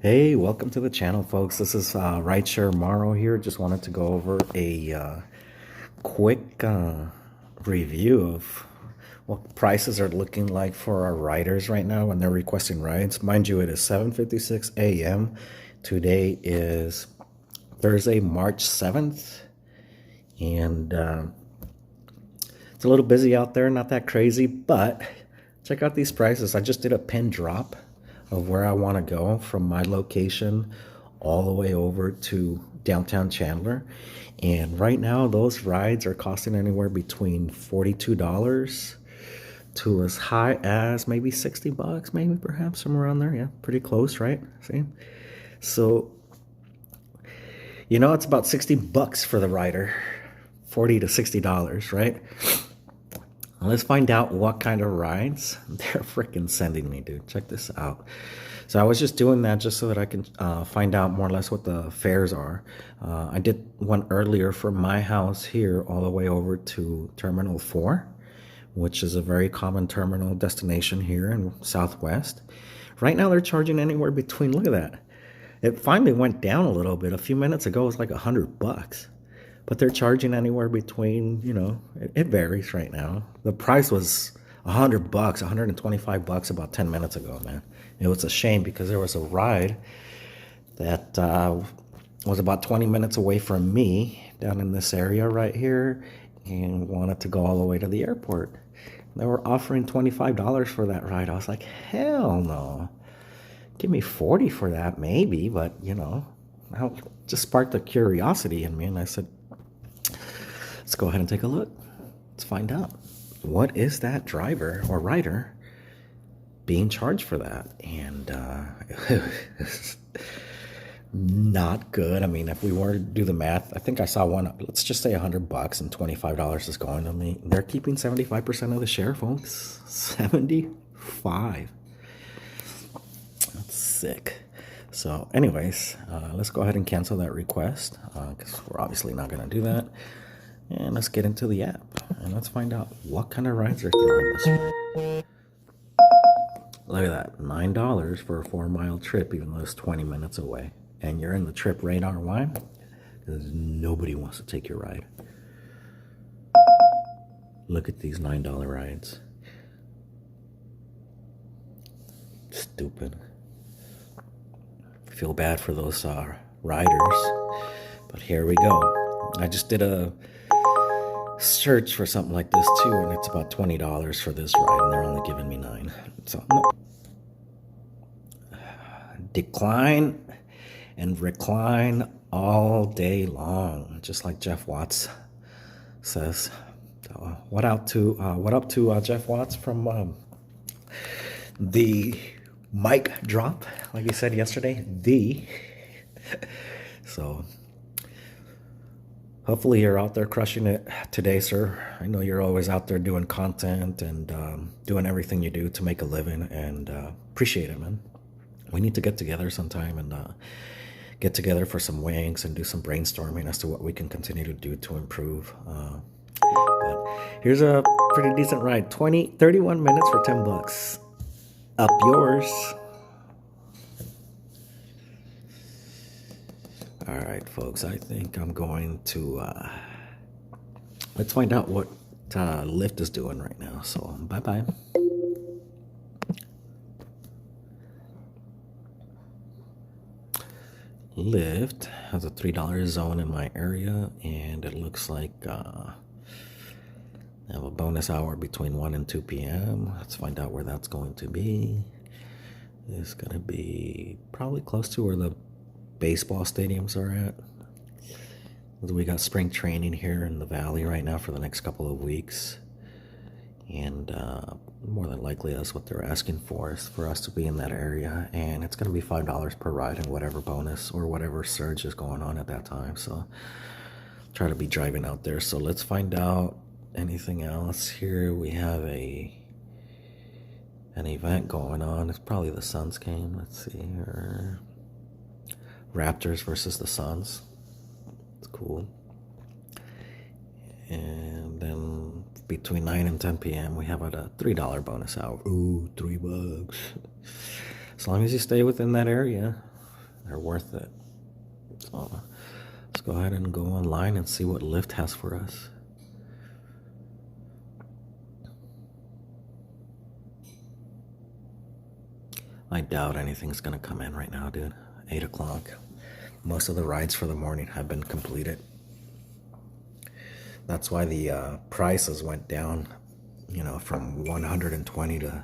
Hey, welcome to the channel, folks. This is Rideshare Morrow here. Just wanted to go over a quick review of what prices are looking like for our riders right now when they're requesting rides. Mind you, it is 7:56 a.m. Today is Thursday, March 7th, and it's a little busy out there, not that crazy, but check out these prices. I just did a pin drop of where I want to go from my location all the way over to downtown Chandler. And right now, those rides are costing anywhere between $42 to as high as maybe $60, maybe perhaps somewhere around there. Yeah, pretty close, right? See? So, you know, it's about $60 for the rider, $40 to $60, right? Let's find out what kind of rides they're freaking sending me, dude. Check this out. So I was just doing that just so that I can find out more or less what the fares are. I did one earlier from my house here all the way over to Terminal 4, which is a very common terminal destination here in Southwest. Right now they're charging anywhere between, look at that. It finally went down a little bit. A few minutes ago it was like $100. But they're charging anywhere between, you know, it varies right now. The price was $100, $125 about 10 minutes ago, man. It was a shame because there was a ride that was about 20 minutes away from me down in this area right here and wanted to go all the way to the airport. They were offering $25 for that ride. I was like, hell no. Give me $40 for that, maybe, but, you know, I just sparked a curiosity in me, and I said, let's go ahead and take a look. Let's find out. What is that driver or rider being charged for that? And it's not good. I mean, if we were to do the math, I think I saw one, let's just say $100 and $25 is going to me. They're keeping 75% of the share, folks. 75. That's sick. So anyways, let's go ahead and cancel that request because we're obviously not going to do that. And let's get into the app and let's find out what kind of rides are throwing this way. Look at that, $9 for a 4-mile trip, even though it's 20 minutes away. And you're in the trip radar. Why? Because nobody wants to take your ride. Look at these $9 rides. Stupid. Feel bad for those riders, but here we go. I just did a search for something like this too, and it's about $20 for this ride, and they're only giving me $9. So no. Decline and recline all day long, just like Jeff Watts says. So, what up to Jeff Watts from the mic drop, like he said yesterday. So hopefully you're out there crushing it today, sir. I know you're always out there doing content and doing everything you do to make a living, and appreciate it, man. We need to get together sometime and get together for some wings and do some brainstorming as to what we can continue to do to improve. But here's a pretty decent ride. 31 minutes for $10. Up yours. All right, folks, I think I'm going to let's find out what Lyft is doing right now. So bye-bye. Lyft has a $3 zone in my area, and it looks like I have a bonus hour between 1 and 2 p.m. Let's find out where that's going to be. It's going to be probably close to where the baseball stadiums are at. We got spring training here in the valley right now for the next couple of weeks. And more than likely that's what they're asking for, is for us to be in that area. And it's going to be $5 per ride and whatever bonus or whatever surge is going on at that time. So try to be driving out there. So let's find out anything else here. We have an event going on. It's probably the Suns game. Let's see here. Raptors versus the Suns. It's cool. And then between 9 and 10 p.m. we have a $3 bonus hour. Ooh, $3. As long as you stay within that area, they're worth it. So let's go ahead and go online and see what Lyft has for us. I doubt anything's gonna come in right now, dude. 8 o'clock. Most of the rides for the morning have been completed. That's why the prices went down, you know, from 120 to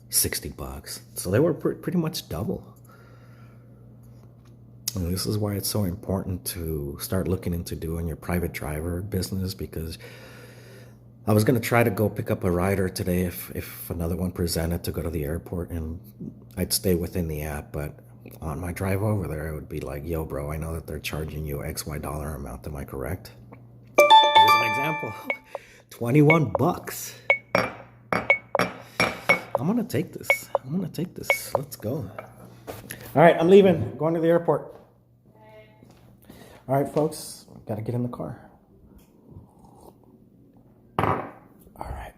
60 bucks. So they were pretty much double. And this is why it's so important to start looking into doing your private driver business, because I was going to try to go pick up a rider today if another one presented to go to the airport, and I'd stay within the app. But on my drive over there, I would be like, yo, bro, I know that they're charging you XY dollar amount. Am I correct? Here's an example. 21 bucks. I'm going to take this. Let's go. All right, I'm leaving. Going to the airport. All right, folks, got to get in the car. All right.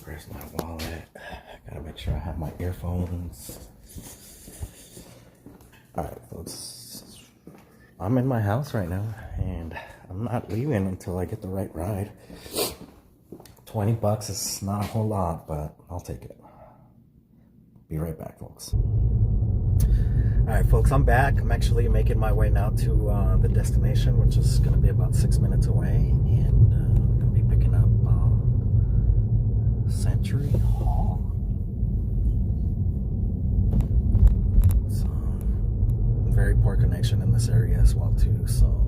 Where's my wallet? Got to make sure I have my earphones. All right, folks. I'm in my house right now, and I'm not leaving until I get the right ride. 20 bucks is not a whole lot, but I'll take it. Be right back, folks. All right, folks, I'm back. I'm actually making my way now to the destination, which is going to be about 6 minutes away. And I'm going to be picking up Century Hall. So, very poor connection in this area as well, too. So,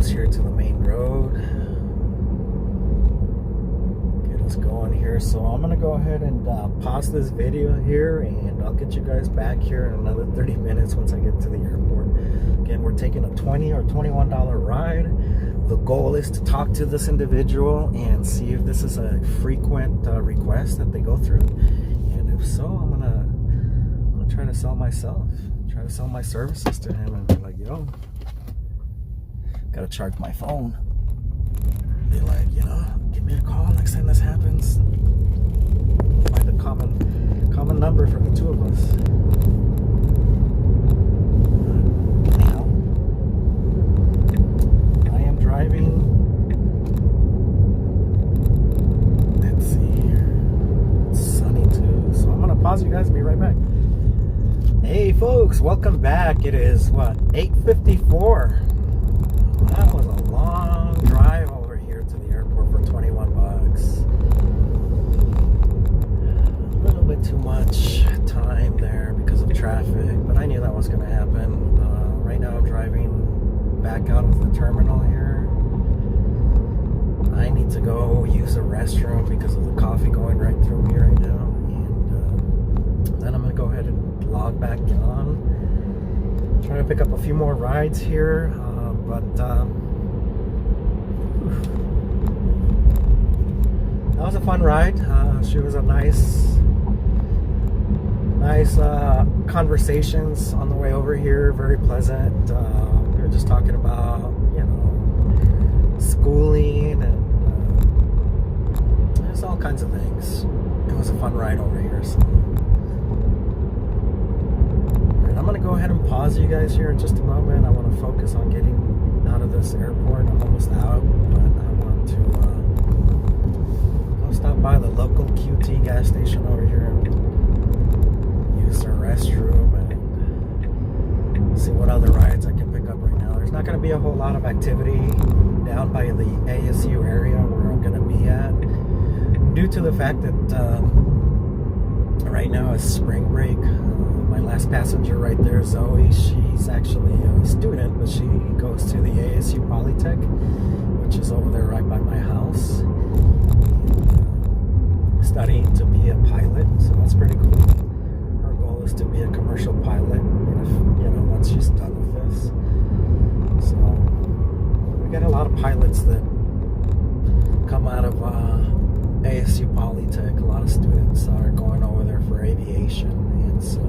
here to the main road. Get us going here. So I'm gonna go ahead and pause this video here, and I'll get you guys back here in another 30 minutes once I get to the airport. Again, we're taking a $20 or $21 ride. The goal is to talk to this individual and see if this is a frequent request that they go through, and if so, I'm gonna try to sell myself, try to sell my services to him, and be like, yo, gotta charge my phone. Be like, you know, give me a call next time this happens. Find a common number for the two of us. Anyhow, I am driving. Let's see here. It's sunny too, so I'm gonna pause you guys. Be right back. Hey, folks, welcome back. It is what, 8:54. That was a long drive over here to the airport for 21 bucks. A little bit too much time there because of traffic, but I knew that was going to happen. Right now I'm driving back out of the terminal here. I need to go use a restroom because of the coffee going right through me right now. And then I'm going to go ahead and log back on. Trying to pick up a few more rides here. But that was a fun ride. She was a nice conversations on the way over here. Very pleasant. We were just talking about, you know, schooling and there's all kinds of things. It was a fun ride over here. So. I'm gonna go ahead and pause you guys here in just a moment. I want to focus on getting out of this airport. I'm almost out, but I want to go stop by the local QT gas station over here and use their restroom and see what other rides I can pick up right now. There's not going to be a whole lot of activity down by the ASU area where I'm going to be at, due to the fact that right now is spring break. My last passenger right there, Zoe, she's actually a student, but she goes to the ASU Polytech, which is over there right by my house. studying to be a pilot, so that's pretty cool. Her goal is to be a commercial pilot, once she's done with this. So we got a lot of pilots that come out of ASU Polytech. A lot of students are going over there for aviation, and so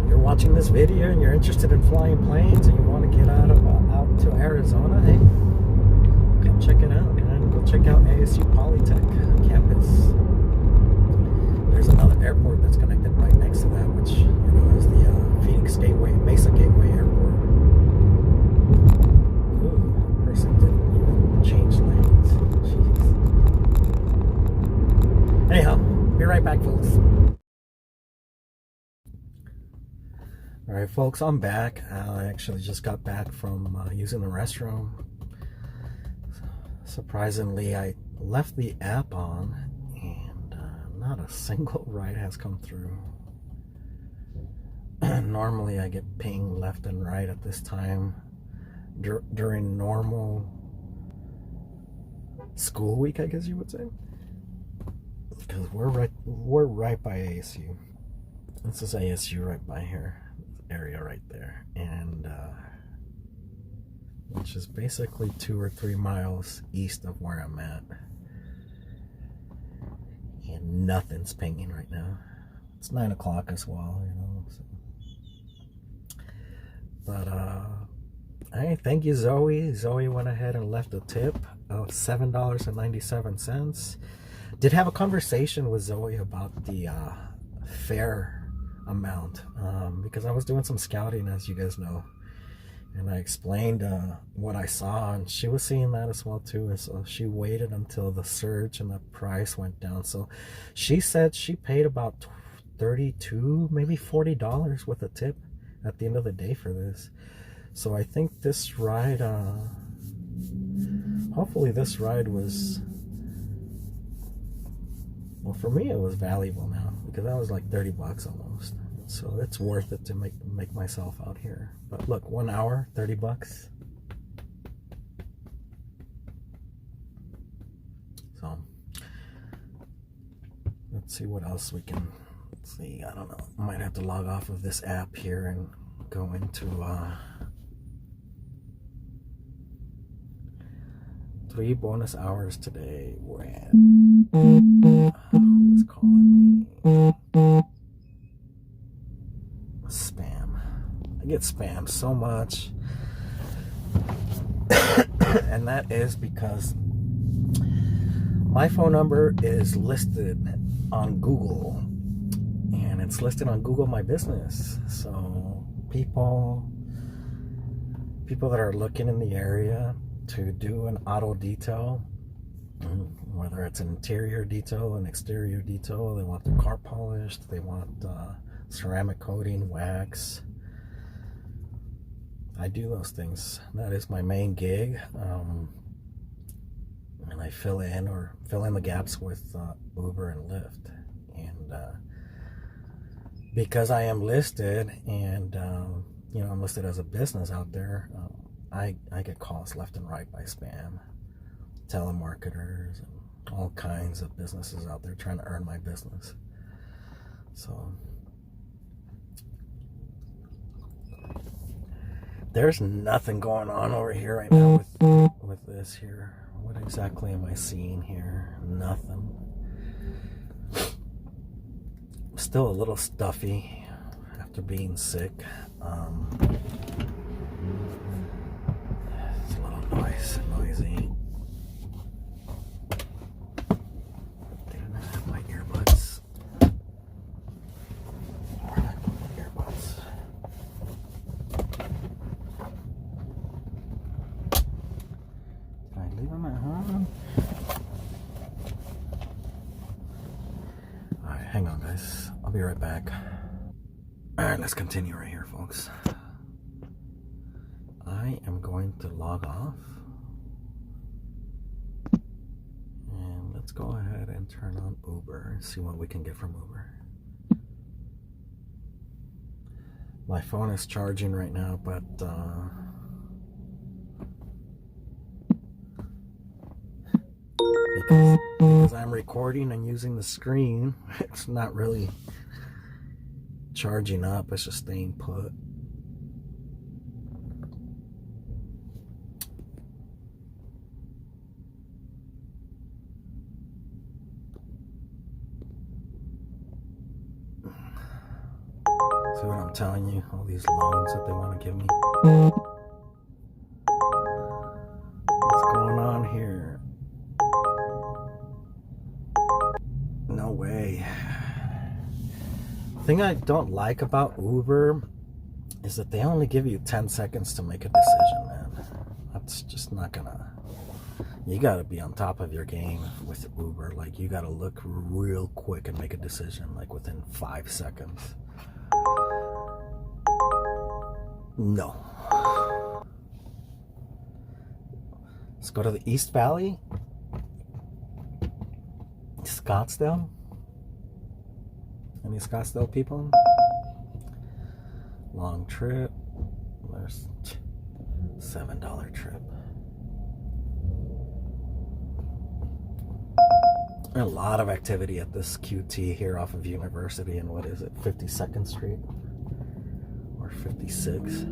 you're watching this video and you're interested in flying planes and you want to get out to Arizona, hey, come check it out, man. Go check out ASU Polytech campus. There's another airport that's connected right next to that, which is the Phoenix Mesa Gateway Airport. Ooh, person didn't even change lanes. Jeez. Anyhow, be right back, folks. Alright, folks, I'm back. I actually just got back from using the restroom. Surprisingly, I left the app on and not a single ride has come through. Normally I get pinged left and right at this time during normal school week, I guess you would say, because we're right by ASU. This is ASU right by here, area right there, and which is basically 2 or 3 miles east of where I'm at, and nothing's pinging right now. It's 9 o'clock as well, so. But hey, thank you, Zoe. Zoe went ahead and left a tip of $7.97. Did have a conversation with Zoe about the fare amount, because I was doing some scouting, as you guys know, and I explained what I saw, and she was seeing that as well too, and so she waited until the surge and the price went down. So she said she paid about $32, maybe $40 with a tip at the end of the day for this. So I think this ride, hopefully this ride was, well, for me it was valuable now, because that was like 30 bucks almost. So it's worth it to make myself out here. But look, 1 hour, 30 bucks. So let's see what else we can see. I don't know. I might have to log off of this app here and go into 3 bonus hours today. Who is calling me? Spam. I get spam so much, and that is because my phone number is listed on Google, and it's listed on Google My Business. So people that are looking in the area to do an auto detail, whether it's an interior detail, an exterior detail, they want their car polished, they want ceramic coating, wax. I do those things. That is my main gig, and I fill in the gaps with Uber and Lyft. And because I am listed, and I'm listed as a business out there, I get calls left and right by spam, telemarketers, and all kinds of businesses out there trying to earn my business. So there's nothing going on over here right now with this here. What exactly am I seeing here? Nothing. Still a little stuffy after being sick. It's a little noisy. Didn't I have my earbuds? Where did I put my earbuds? Did I leave them at home? Alright, hang on, guys. I'll be right back. Alright, let's continue right here, folks. I am going to log off. And let's go ahead and turn on Uber and see what we can get from Uber. My phone is charging right now, but because I'm recording and using the screen, it's not really charging up, it's just staying put. See what I'm telling you? All these loans that they want to give me. What's going on here? No way. The thing I don't like about Uber is that they only give you 10 seconds to make a decision, man. That's just not gonna... You gotta be on top of your game with Uber. Like, you gotta look real quick and make a decision, like within 5 seconds. No. Let's go to the East Valley. Scottsdale. Any Scottsdale people? Long trip. There's $7 trip. A lot of activity at this QT here off of University and what is it, 52nd Street? Or 56?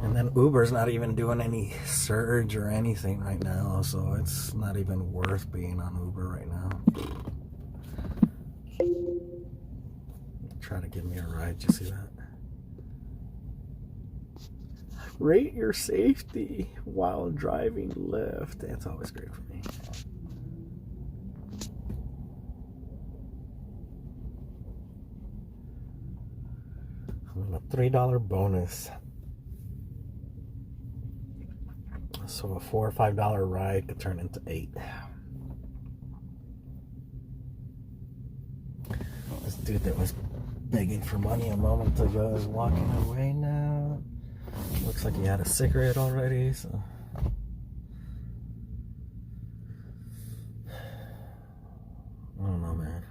And then Uber's not even doing any surge or anything right now, so it's not even worth being on Uber right now. Try to give me a ride, you see that? Rate your safety while driving Lyft. That's always great for me. A $3 bonus. So a $4 or $5 ride could turn into $8. This dude that was begging for money a moment ago is walking away now. Looks like he had a cigarette already, so... I don't know, man.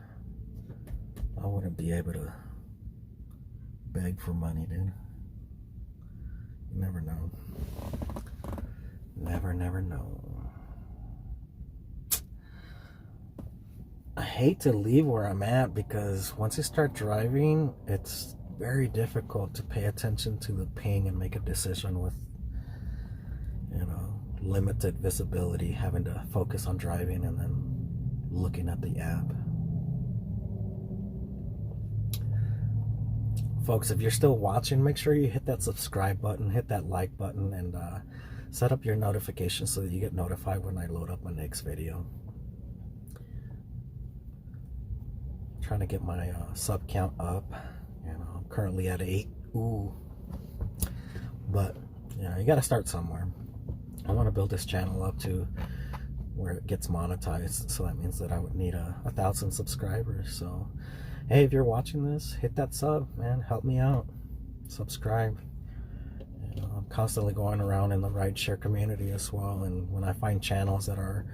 I wouldn't be able to beg for money, dude. You never know. Never know. I hate to leave where I'm at because once you start driving, it's very difficult to pay attention to the ping and make a decision with, you know, limited visibility, having to focus on driving and then looking at the app. Folks, if you're still watching, make sure you hit that subscribe button, hit that like button, and set up your notifications so that you get notified when I load up my next video. I'm trying to get my sub count up. You know, I'm currently at 8. Ooh. But, yeah, you got to start somewhere. I want to build this channel up to where it gets monetized. So that means that I would need 1,000 subscribers. So, hey, if you're watching this, hit that sub, man. Help me out. Subscribe. You know, I'm constantly going around in the rideshare community as well. And when I find channels that are,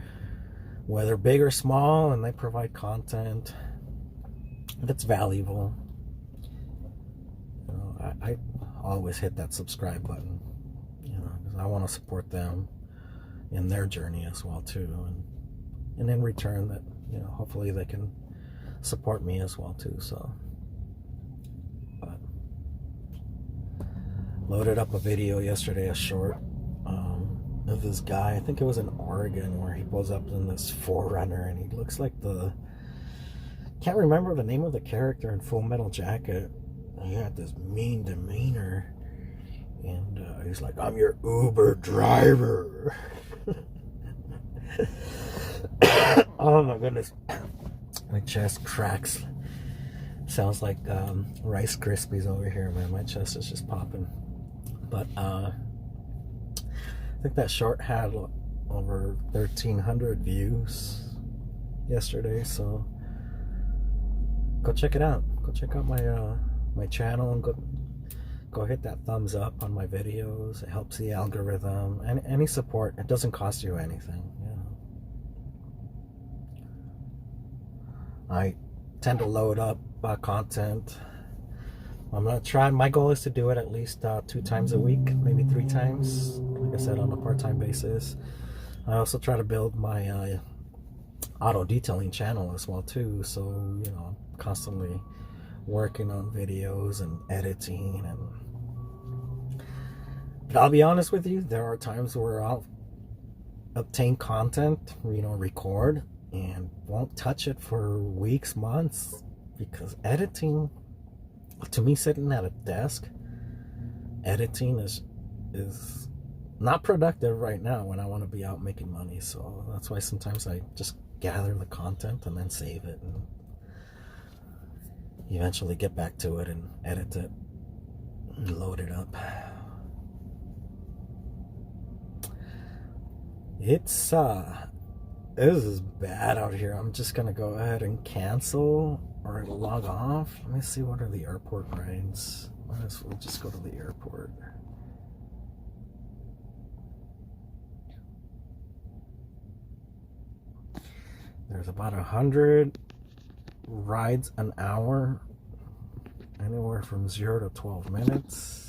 whether big or small, and they provide content that's valuable, you know, I always hit that subscribe button, you know, because I want to support them in their journey as well too, and in return, that, you know, hopefully they can support me as well too. So, but loaded up a video yesterday, a short of this guy. I think it was in Oregon, where he pulls up in this 4Runner, and he looks like the, can't remember the name of the character in Full Metal Jacket. He had this mean demeanor, and he's like, "I'm your Uber driver." Oh my goodness, my chest cracks. Sounds like Rice Krispies over here, man. My chest is just popping. But I think that short had over 1,300 views yesterday, so go check it out. Go check out my channel, and go hit that thumbs up on my videos. It helps the algorithm, and any support. It doesn't cost you anything, you know. I tend to load up content I'm gonna try. My goal is to do it at least 2 times a week, maybe 3 times. Like I said, on a part-time basis. I also try to build my auto detailing channel as well too. So I'm constantly working on videos and editing. But I'll be honest with you, there are times where I'll obtain content, record, and won't touch it for weeks, months, because editing, to me, sitting at a desk, editing is not productive right now when I want to be out making money. So that's why sometimes I just gather the content and then save it and eventually get back to it and edit it and load it up. It's this is bad out here. I'm just gonna go ahead and cancel or log off. Let me see, what are the airport rides? We'll just go to the airport. There's about 100 rides an hour, anywhere from 0 to 12 minutes.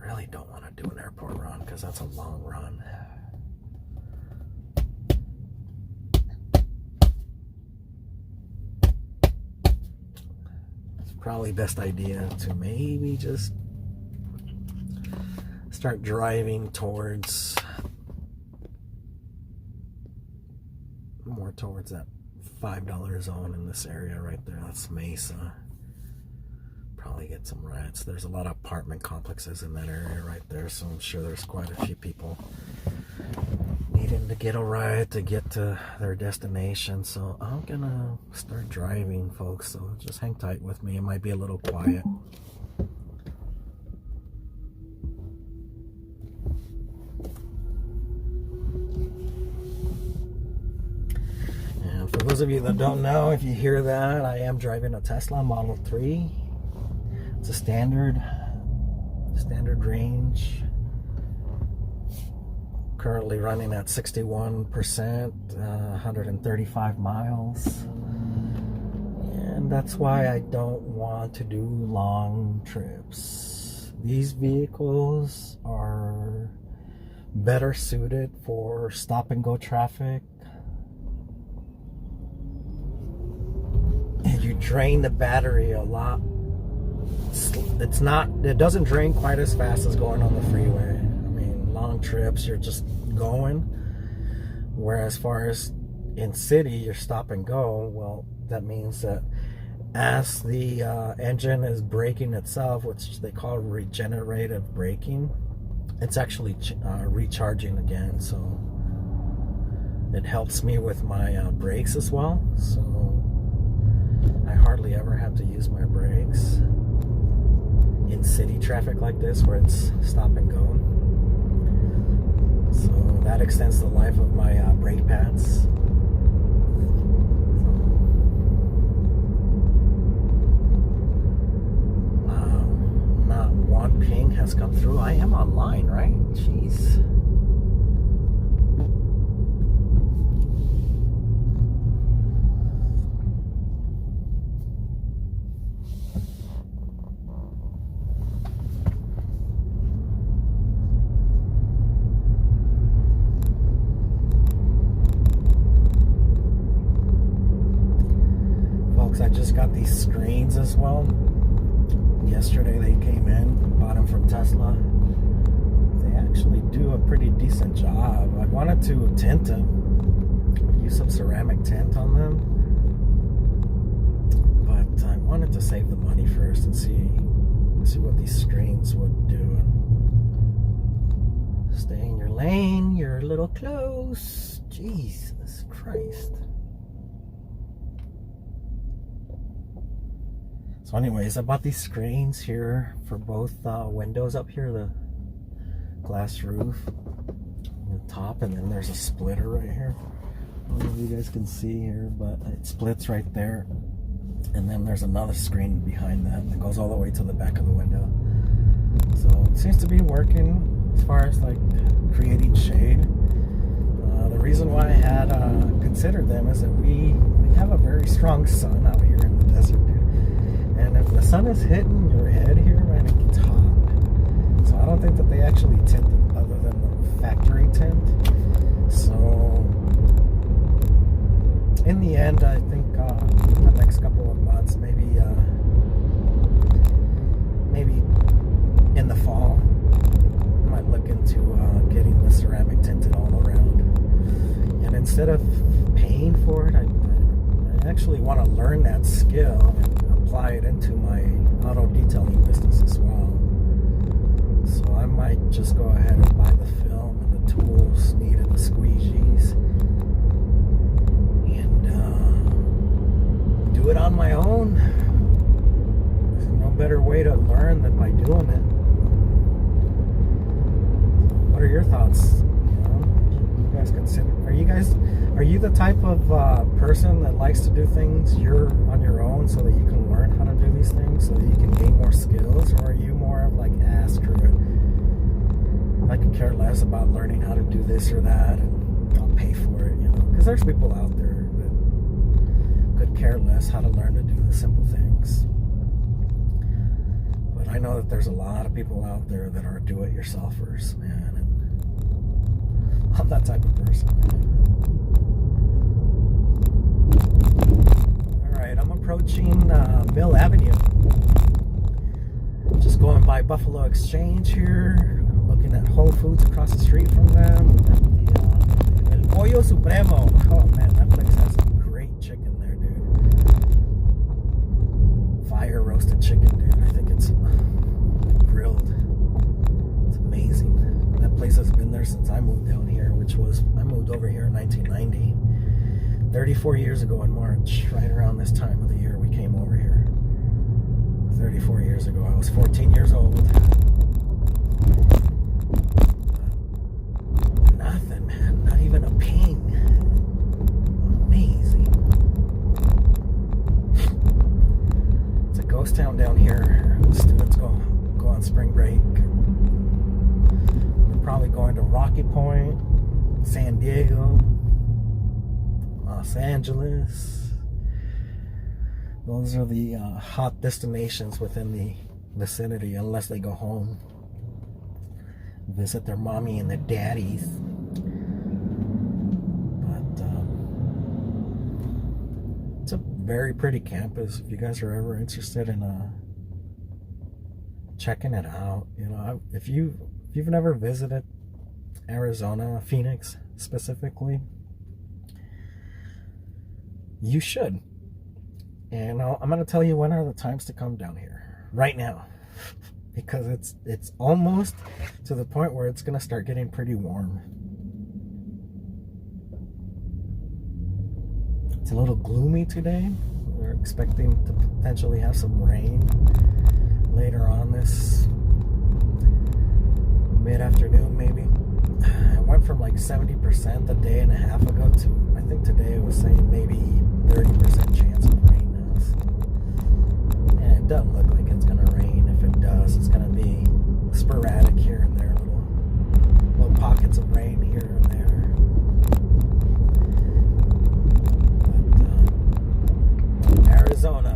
Really don't want to do an airport run because that's a long run. It's probably best idea to maybe just start driving towards more towards that $5 zone in this area right there. That's Mesa. Probably get some rides. There's a lot of apartment complexes in that area right there, so I'm sure there's quite a few people needing to get a ride to get to their destination. So I'm gonna start driving, folks, so just hang tight with me. It might be a little quiet. And for those of you that don't know, if you hear that, I am driving a Tesla Model 3. It's a standard range. Currently running at 61%, 135 miles. And that's why I don't want to do long trips. These vehicles are better suited for stop and go traffic. And you drain the battery a lot. It doesn't drain quite as fast as going on the freeway. I mean, long trips, you're just going. Whereas far as in city, you're stop and go. Well, that means that as the engine is braking itself, which they call regenerative braking, it's actually recharging again. So it helps me with my brakes as well. So I hardly ever have to use my brakes in city traffic like this where it's stop and go. So that extends the life of my brake pads. Not one ping has come through. I am online, right? Jeez. I just got these screens as well. Yesterday they came in, bought them from Tesla. They actually do a pretty decent job. I wanted to tint them, use some ceramic tint on them, but I wanted to save the money first and see what these screens would do. Stay in your lane, you're a little close. Jesus Christ. So anyways, I bought these screens here for both windows up here, the glass roof on the top, and then there's a splitter right here. I don't know if you guys can see here, but it splits right there. And then there's another screen behind that goes all the way to the back of the window. So it seems to be working as far as like creating shade. The reason why I had considered them is that we have a very strong sun out here in the desert, dude. And if the sun is hitting your head here, man, it gets hot. So I don't think that they actually tint it other than the factory tint. So in the end, I think the next couple of months, maybe in the fall, I might look into getting the ceramic tinted all around. And instead of paying for it, I actually want to learn that skill and apply it into my auto detailing business as well. So I might just go ahead and buy the film and the tools needed, the squeegees, and do it on my own. There's no better way to learn than by doing it. What are your thoughts? You guys consider? Are you the type of person that likes to do things on your own so that you can learn how to do these things, so that you can gain more skills, or are you more of like screw it, I could care less about learning how to do this or that, and I'll pay for it, because there's people out there that could care less how to learn to do the simple things. But I know that there's a lot of people out there that are do-it-yourselfers, man, and I'm that type of person. Alright, I'm approaching Mill Avenue. Just going by Buffalo Exchange here, looking at Whole Foods across the street from them. We got the El Pollo Supremo. Oh man, that place has some great chicken there, dude. Fire roasted chicken, dude. I think it's grilled. It's amazing. That place has been there since I moved down here, I moved over here in 1990. 34 years ago in March, right around this time of the year we came over here. 34 years ago, I was 14 years old. Nothing, man, not even a ping. Amazing. It's a ghost town down here. Students go on spring break. They're probably going to Rocky Point, San Diego, Los Angeles. Those are the hot destinations within the vicinity, unless they go home, visit their mommy and their daddies. But it's a very pretty campus. If you guys are ever interested in checking it out, if you've never visited Arizona, Phoenix specifically, you should. And I'm going to tell you when are the times to come down here. Right now. Because it's almost to the point where it's going to start getting pretty warm. It's a little gloomy today. We're expecting to potentially have some rain later on this mid-afternoon maybe. It went from like 70% a day and a half ago to, I think today it was saying maybe 30% chance of rain now. So, yeah, it doesn't look like it's gonna rain. If it does, it's gonna be sporadic here and there, little pockets of rain here and there. But, Arizona,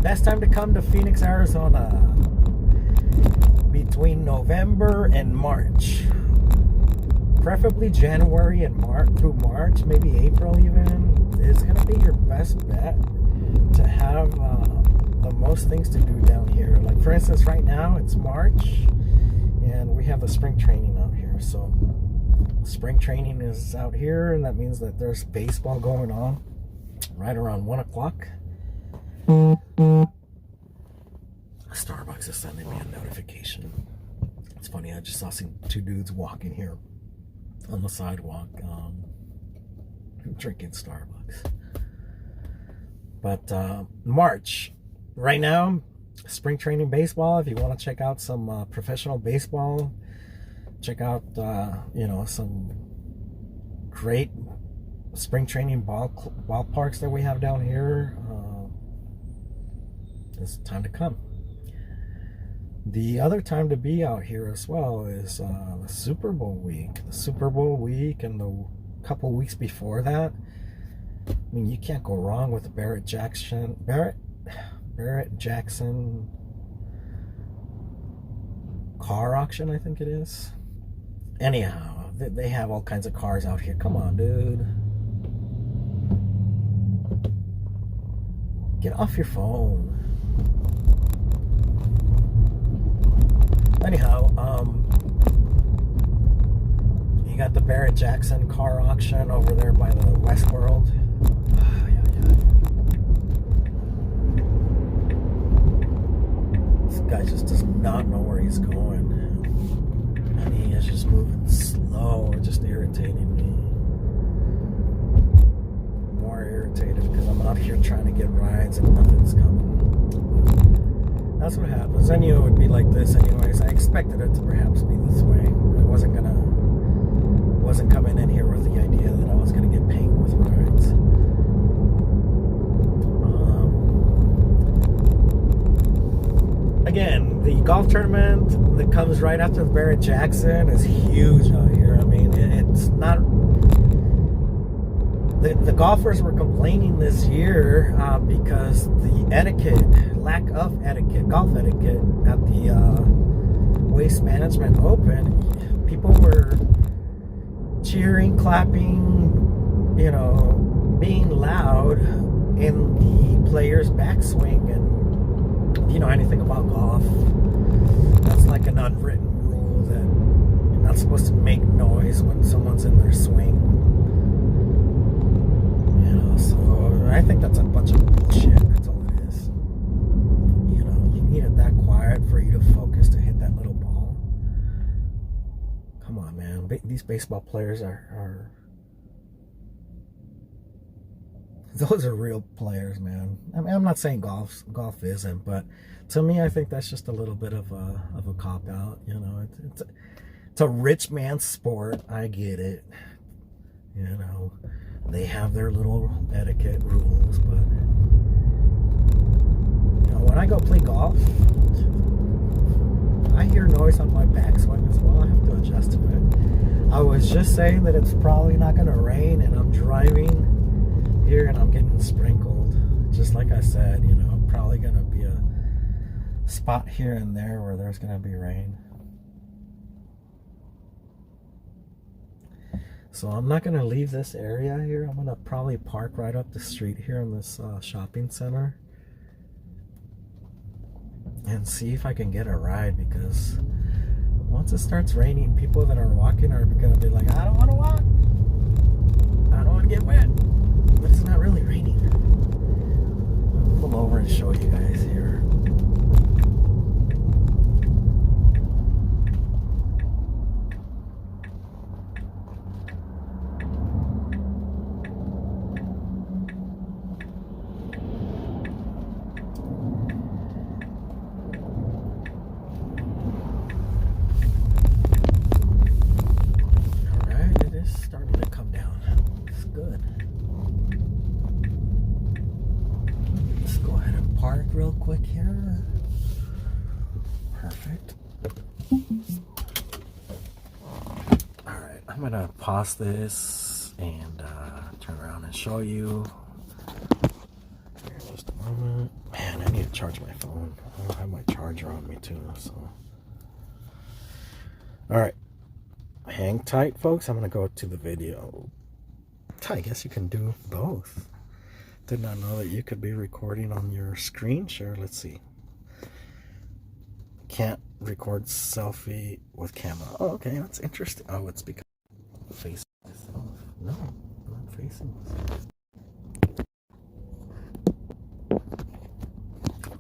best time to come to Phoenix, Arizona, between November and March. Preferably January and through March, maybe April even, is going to be your best bet to have the most things to do down here. Like for instance, right now it's March and we have the spring training out here. So spring training is out here, and that means that there's baseball going on right around 1 o'clock. Starbucks is sending me a notification. It's funny, I just saw two dudes walking here on the sidewalk, drinking Starbucks. But March, right now, spring training baseball. If you want to check out some professional baseball, check out some great spring training ballparks that we have down here. It's time to come. The other time to be out here as well is the Super Bowl week. The Super Bowl week and the couple weeks before that, I mean, you can't go wrong with the Barrett Jackson car auction, I think it is. Anyhow, they have all kinds of cars out here. Come on, dude. Get off your phone. Anyhow, you got the Barrett Jackson car auction over there by the Westworld. This guy just does not know where he's going. And he is just moving slow, just irritating me. More irritated because I'm out here trying to get rides and nothing's coming. That's what happens. I knew it would be like this anyways. I expected it to perhaps be this way. I wasn't coming in here with the idea that I was gonna get pinged with rides. Again, the golf tournament that comes right after the Barrett Jackson is huge out here. I mean, it's not. The golfers were complaining this year because the lack of golf etiquette at the Waste Management Open, people were cheering, clapping, being loud in the player's backswing. And if you know anything about golf, that's like an unwritten rule that you're not supposed to make noise when someone's in their swing. So I think that's a bunch of bullshit. That's all it is. You need it that quiet for you to focus to hit that little ball. Come on, man. These baseball players are those are real players, man. I mean, I'm not saying golf isn't, but to me, I think that's just a little bit of a cop out. It's a rich man's sport. I get it. They have their little etiquette rules, but when I go play golf, I hear noise on my backswing as well. I have to adjust to it. I was just saying that it's probably not going to rain, and I'm driving here and I'm getting sprinkled. Just like I said, probably going to be a spot here and there where there's going to be rain. So I'm not going to leave this area here. I'm going to probably park right up the street here in this shopping center and see if I can get a ride, because once it starts raining, people that are walking are going to be like, I don't want to walk. I don't want to get wet. But it's not really raining. I'll pull over and show you guys here. Real quick here. Perfect. Alright, I'm gonna pause this and turn around and show you. Here, just a moment. Man, I need to charge my phone. I don't have my charger on me too, so. Alright. Hang tight, folks. I'm gonna go to the video. I guess you can do both. Did not know that you could be recording on your screen share. Let's see. Can't record selfie with camera. Oh, okay, that's interesting. Oh, it's because I'm facing myself. No, I'm not facing myself.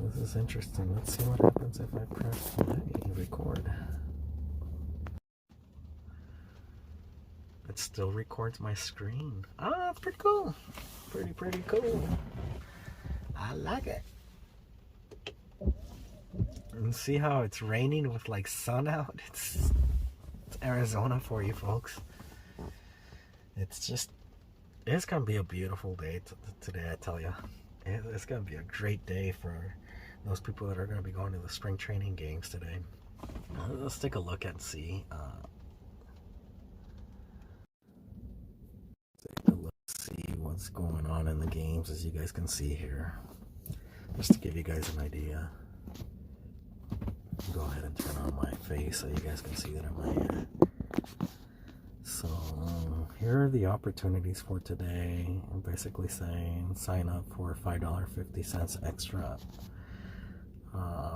This is interesting. Let's see what happens if I press play, record. It still records my screen. Ah, that's pretty cool. Pretty cool. I like it. And see how it's raining with like sun out? It's Arizona for you folks. It's gonna be a beautiful day today, I tell you. It's gonna be a great day for those people that are gonna be going to the spring training games today. Let's take a look and see. what's going on in the games, as you guys can see here. Just to give you guys an idea. Go ahead and turn on my face so you guys can see that I'm right here. So here are the opportunities for today. I'm basically saying sign up for $5.50 extra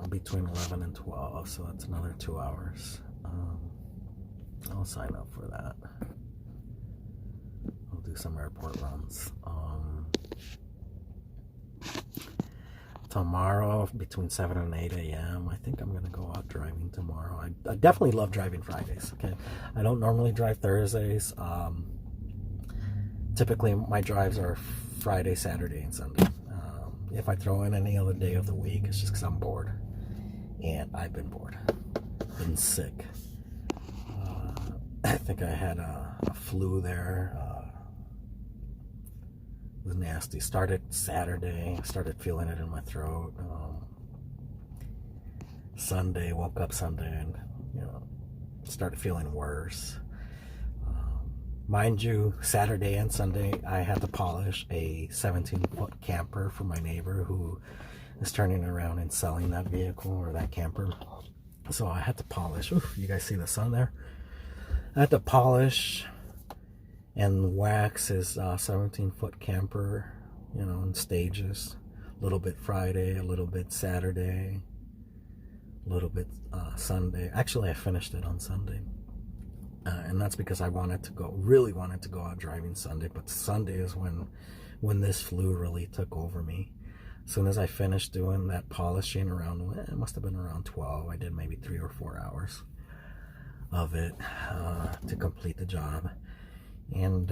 between 11 and 12, so that's another 2 hours. I'll sign up for that. I'll do some airport runs. Tomorrow between 7 and 8 a.m. I think I'm going to go out driving tomorrow. I definitely love driving Fridays, okay? I don't normally drive Thursdays. Typically my drives are Friday, Saturday, and Sunday. If I throw in any other day of the week, it's just because I'm bored. And I've been bored. Been sick. I think I had a flu there. It was nasty. Started Saturday. Started feeling it in my throat. Sunday, woke up Sunday and, started feeling worse. Mind you, Saturday and Sunday, I had to polish a 17-foot camper for my neighbor who is turning around and selling that vehicle or that camper. So I had to polish. Oof, you guys see the sun there? I had to polish and wax his 17-foot camper, in stages. A little bit Friday, a little bit Saturday, a little bit Sunday. Actually, I finished it on Sunday. And that's because I really wanted to go out driving Sunday. But Sunday is when this flu really took over me. As soon as I finished doing that polishing it must have been around 12. I did maybe 3 or 4 hours of it to complete the job. And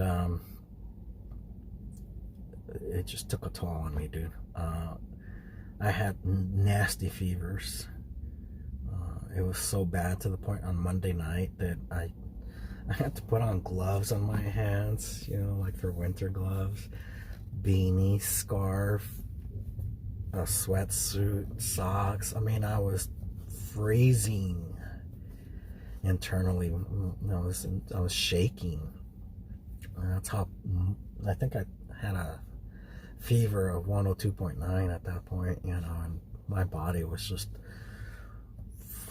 it just took a toll on me, dude. I had nasty fevers. It was so bad to the point on Monday night that I had to put on gloves on my hands, like for winter gloves, beanie, scarf, a sweatsuit, socks. I mean, I was freezing internally. I was shaking. That's how, I think I had a fever of 102.9 at that point, and my body was just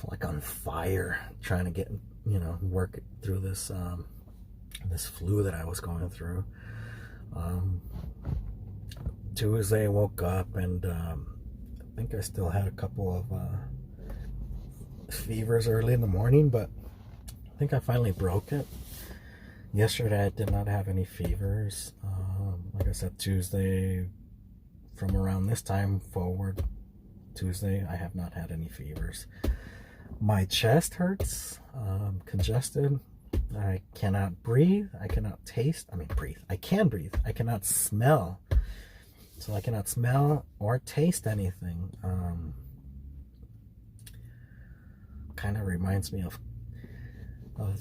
like on fire trying to get, work through this this flu that I was going through. Tuesday I woke up and I think I still had a couple of fevers early in the morning, but I think I finally broke it. Yesterday I did not have any fevers. Like I said, Tuesday, from around this time forward, Tuesday, I have not had any fevers. My chest hurts, congested. I cannot breathe. I cannot taste. Breathe. I can breathe. I cannot smell. So I cannot smell or taste anything. Kind of reminds me of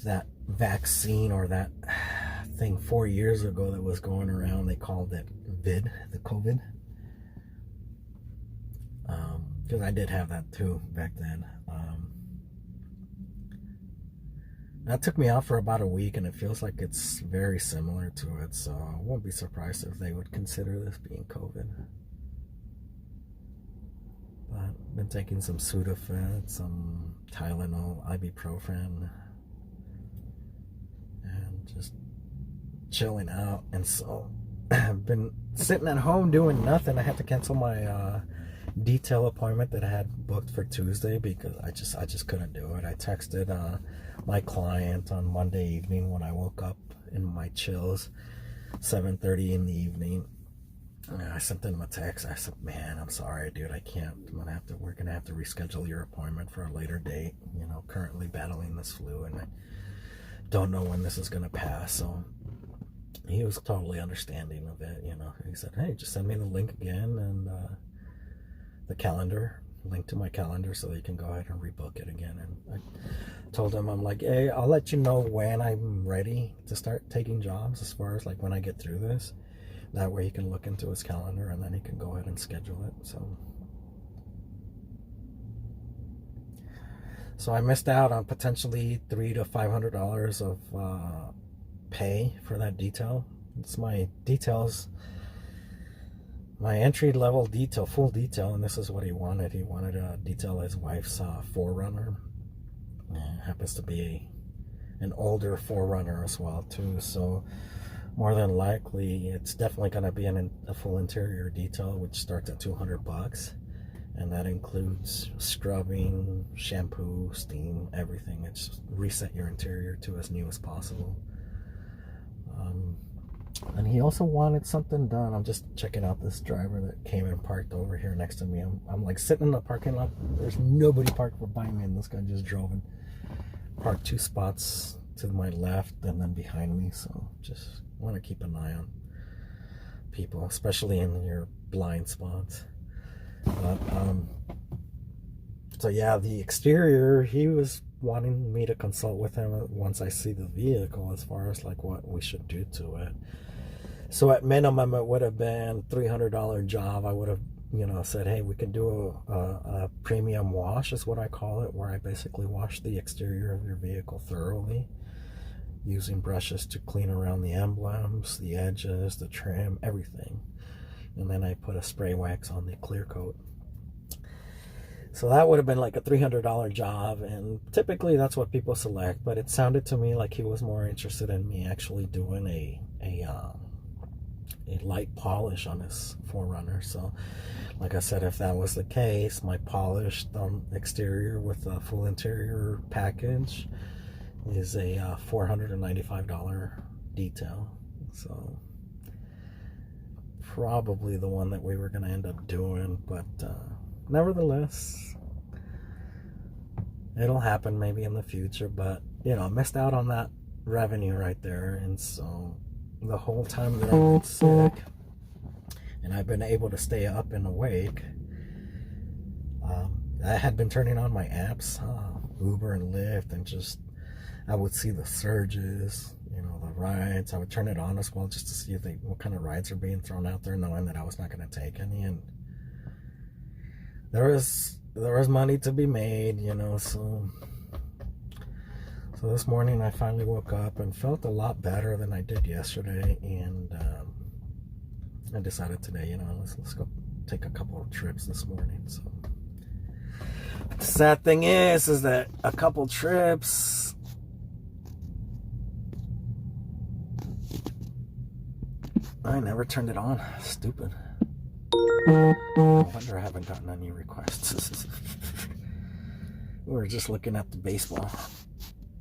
that vaccine or that thing 4 years ago that was going around. They called it the COVID. Because I did have that too back then. That took me out for about a week, and it feels like it's very similar to it, so I won't be surprised if they would consider this being COVID. But I've been taking some Sudafed, some Tylenol, ibuprofen, and just chilling out. And so I've been sitting at home doing nothing. I had to cancel my detail appointment that I had booked for Tuesday because I just couldn't do it. I texted my client on Monday evening when I woke up in my chills, 7:30 in the evening. I sent him a text. I said, "Man, I'm sorry, dude. I can't. We're gonna have to reschedule your appointment for a later date. Currently battling this flu, and I don't know when this is gonna pass." So he was totally understanding of it. He said, "Hey, just send me the link again and the calendar, link to my calendar, so you can go ahead and rebook it again." And I told him, I'm like, "Hey, I'll let you know when I'm ready to start taking jobs, as far as like when I get through this." That way he can look into his calendar and then he can go ahead and schedule it. So I missed out on potentially $300 to $500 of pay for that detail. It's my details, my entry level detail, full detail, and this is what he wanted. He wanted to detail his wife's 4Runner. It happens to be an older 4Runner as well too, so more than likely it's definitely going to be a full interior detail, which starts at $200, and that includes scrubbing, shampoo, steam, everything. It's reset your interior to as new as possible. And he also wanted something done. I'm just checking out this driver that came and parked over here next to me. I'm like sitting in the parking lot. There's nobody parked behind me, and this guy just drove and parked 2 spots to my left and then behind me. So just want to keep an eye on people, especially in your blind spots. But so yeah, the exterior, he was wanting me to consult with him once I see the vehicle as far as like what we should do to it. So at minimum, it would have been $300 job. I would have, said, hey, we can do a premium wash, is what I call it, where I basically wash the exterior of your vehicle thoroughly using brushes to clean around the emblems, the edges, the trim, everything. And then I put a spray wax on the clear coat. So that would have been like a $300 job, and typically that's what people select, but it sounded to me like he was more interested in me actually doing a light polish on his 4Runner. So like I said, if that was the case, my polished exterior with a full interior package is a $495 detail. So probably the one that we were going to end up doing, but nevertheless, it'll happen maybe in the future. But I missed out on that revenue right there. And so the whole time that I've been sick and I've been able to stay up and awake, I had been turning on my apps, Uber and Lyft, and just I would see the surges, the rides. I would turn it on as well just to see what kind of rides are being thrown out there, knowing that I was not going to take any. And there was money to be made, so this morning I finally woke up and felt a lot better than I did yesterday, and I decided today, let's go take a couple of trips this morning. So the sad thing is that a couple trips, I never turned it on. Stupid. No wonder I haven't gotten any requests. We were just looking at the baseball.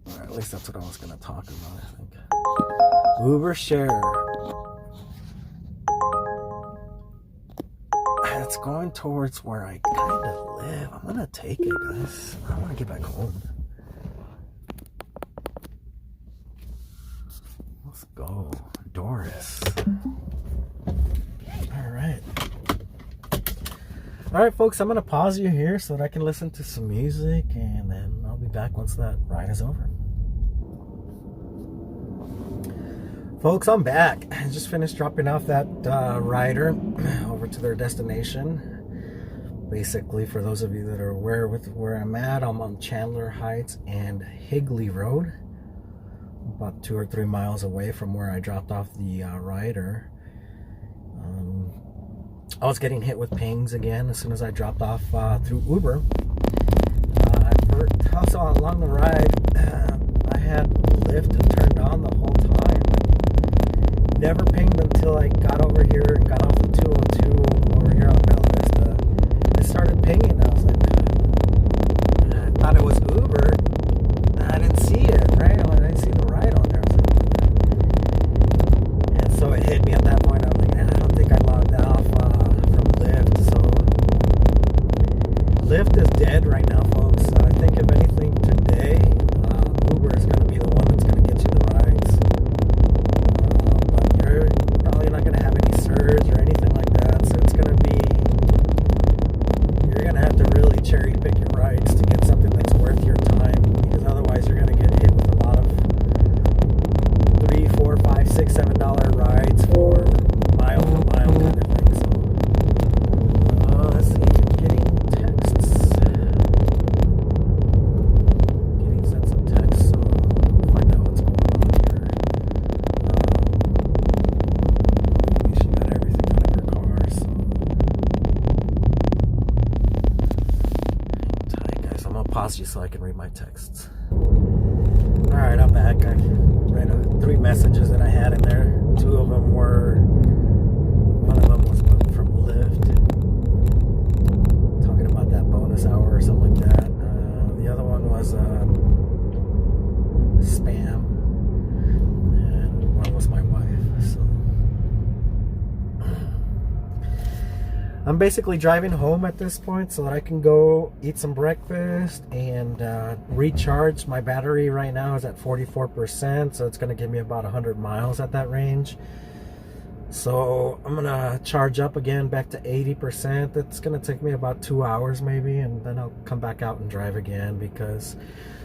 Or at least that's what I was going to talk about, I think. Uber share. It's going towards where I kind of live. I'm going to take it, guys. I want to get back home. Let's go. Doris. All right, folks, I'm going to pause you here so that I can listen to some music, and then I'll be back once that ride is over. Folks, I'm back. I just finished dropping off that rider over to their destination. Basically, for those of you that are aware with where I'm at, I'm on Chandler Heights and Higley Road, about 2 or 3 miles away from where I dropped off the rider. I was getting hit with pings again as soon as I dropped off through Uber. Also along the ride, I had Lyft turned on the whole time. Never pinged until I got over here and got off the 202 over here on Bella Vista. It started pinging. I was like, I thought it was Uber. I didn't see it, right? I didn't see the ride on there. I was like, and so it hit me at that point. I was like, I don't think I logged off from Lyft. So Lyft is dead right now, folks. I think if anything today, Uber is going to be the one that's going to get you the rides. But you're probably not going to have any surge or anything like that. So it's going to be, you're going to have to really cherry pick your rides to get something that's worth your time. Because otherwise you're going to get hit with a lot of $3, $4, $5, $6, $7 rides for mile to mile kind of thing. So let's see, I'm getting texts. pause you so I can read my texts. Alright, I'm back. I read 3 messages that I had in there. 2 of them were, one of them was from Lyft, talking about that bonus hour or something like that. The other one was spam, and one was my wife. So I'm basically driving home at this point so that I can go eat some breakfast and recharge. My battery right now is at 44%, so it's going to give me about 100 miles at that range. So I'm going to charge up again back to 80%. It's going to take me about 2 hours maybe, and then I'll come back out and drive again, because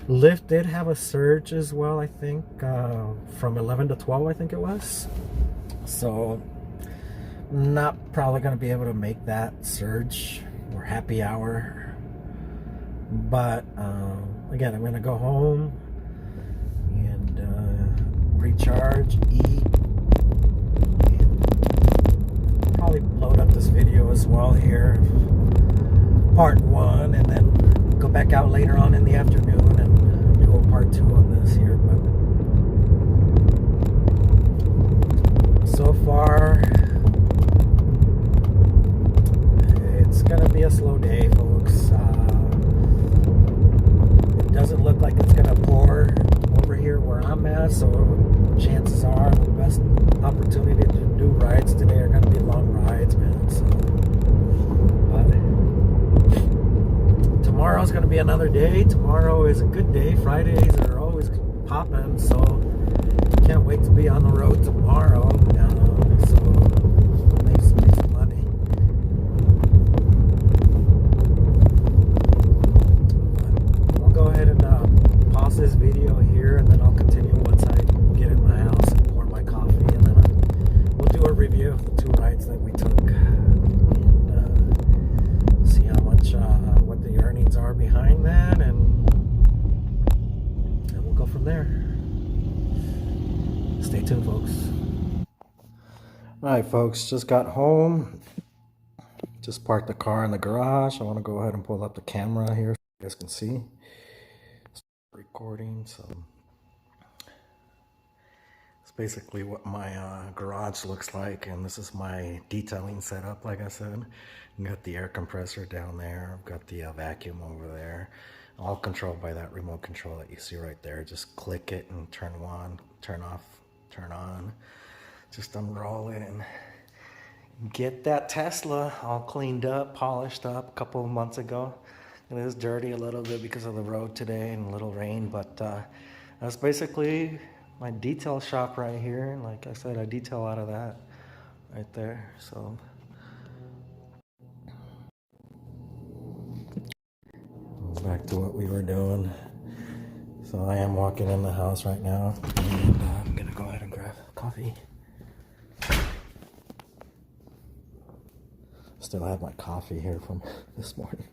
Lyft did have a surge as well, I think, from 11 to 12, I think it was. So not probably going to be able to make that surge or happy hour, but again, I'm going to go home and recharge, eat, and probably load up this video as well here, part 1, and then go back out later on in the afternoon and do a part 2 on this here. But so far, it's gonna be a slow day, folks. It doesn't look like it's gonna pour over here where I'm at, so chances are the best opportunity to do rides today are gonna be long rides, man. So, but tomorrow's gonna be another day. Tomorrow is a good day. Fridays are always popping, so can't wait to be on the road tomorrow. So make some money. Go ahead and pause this video here, and then I'll continue once I get in my house and pour my coffee, and then we'll do a review of the 2 rides that we took and see how much what the earnings are behind that, and we'll go from there. Stay tuned, folks. Alright, folks, just got home, just parked the car in the garage. I want to go ahead and pull up the camera here so you guys can see. Recording, so it's basically what my garage looks like, and this is my detailing setup. Like I said, I've got the air compressor down there, I've got the vacuum over there, all controlled by that remote control that you see right there. Just click it and turn on, turn off, turn on. Just unroll it and get that Tesla all cleaned up, polished up a couple of months ago. It is dirty a little bit because of the road today and a little rain, but that's basically my detail shop right here. And like I said, I detail out of that right there. So back to what we were doing. So I am walking in the house right now, and I'm gonna go ahead and grab coffee. Still have my coffee here from this morning.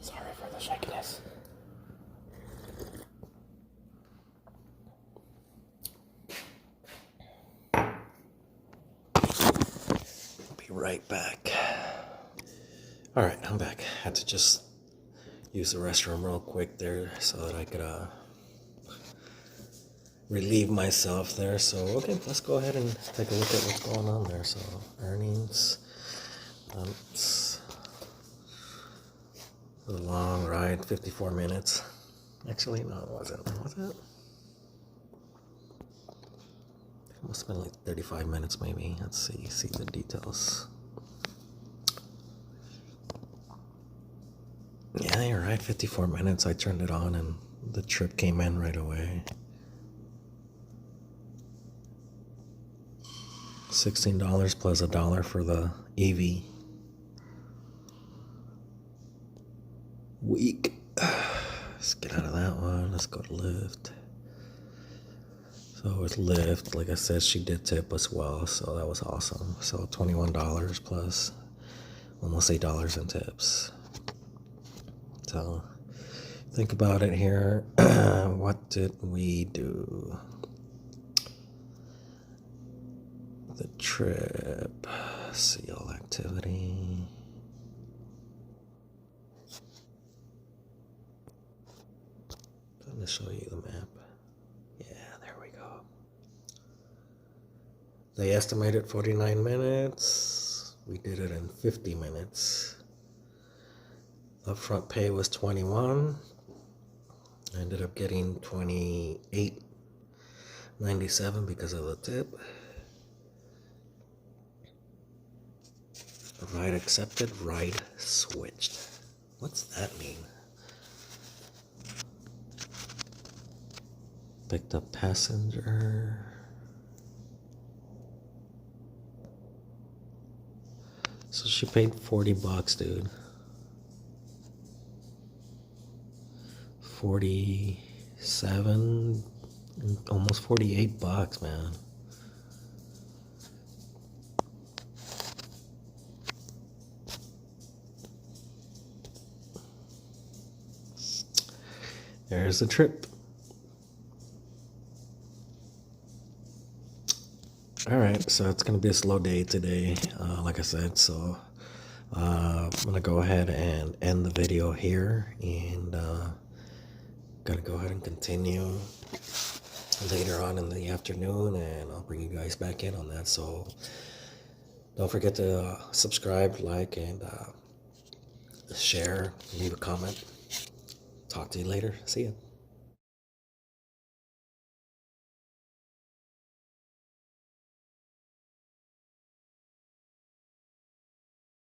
Sorry for the shakiness. Be right back. All right, I'm back. Had to just use the restroom real quick there so that I could relieve myself there. So okay, let's go ahead and take a look at what's going on there. So earnings. It's a long ride, 54 minutes. Actually, no, it wasn't. Was it? It must have been like 35 minutes maybe. Let's see the details. Yeah, you're right, 54 minutes. I turned it on and the trip came in right away. $16 plus $1 for the EV. Week. Let's get out of that one. Let's go to Lyft. So with Lyft, like I said, she did tip as well, so that was awesome. So $21 plus almost $8 in tips. So think about it here. What did we do? The trip, see all activity. Let me show you the map. Yeah, there we go. They estimated 49 minutes. We did it in 50 minutes. Upfront pay was 21. I ended up getting 28.97 because of the tip. Ride accepted, ride switched. What's that mean? Picked up passenger. So she paid $40, dude. 47, almost $48, man. There's the trip. All right, so it's gonna be a slow day today, like I said. So I'm gonna go ahead and end the video here, and gotta go ahead and continue later on in the afternoon, and I'll bring you guys back in on that. So don't forget to subscribe, like, and share, leave a comment. Talk to you later. See ya.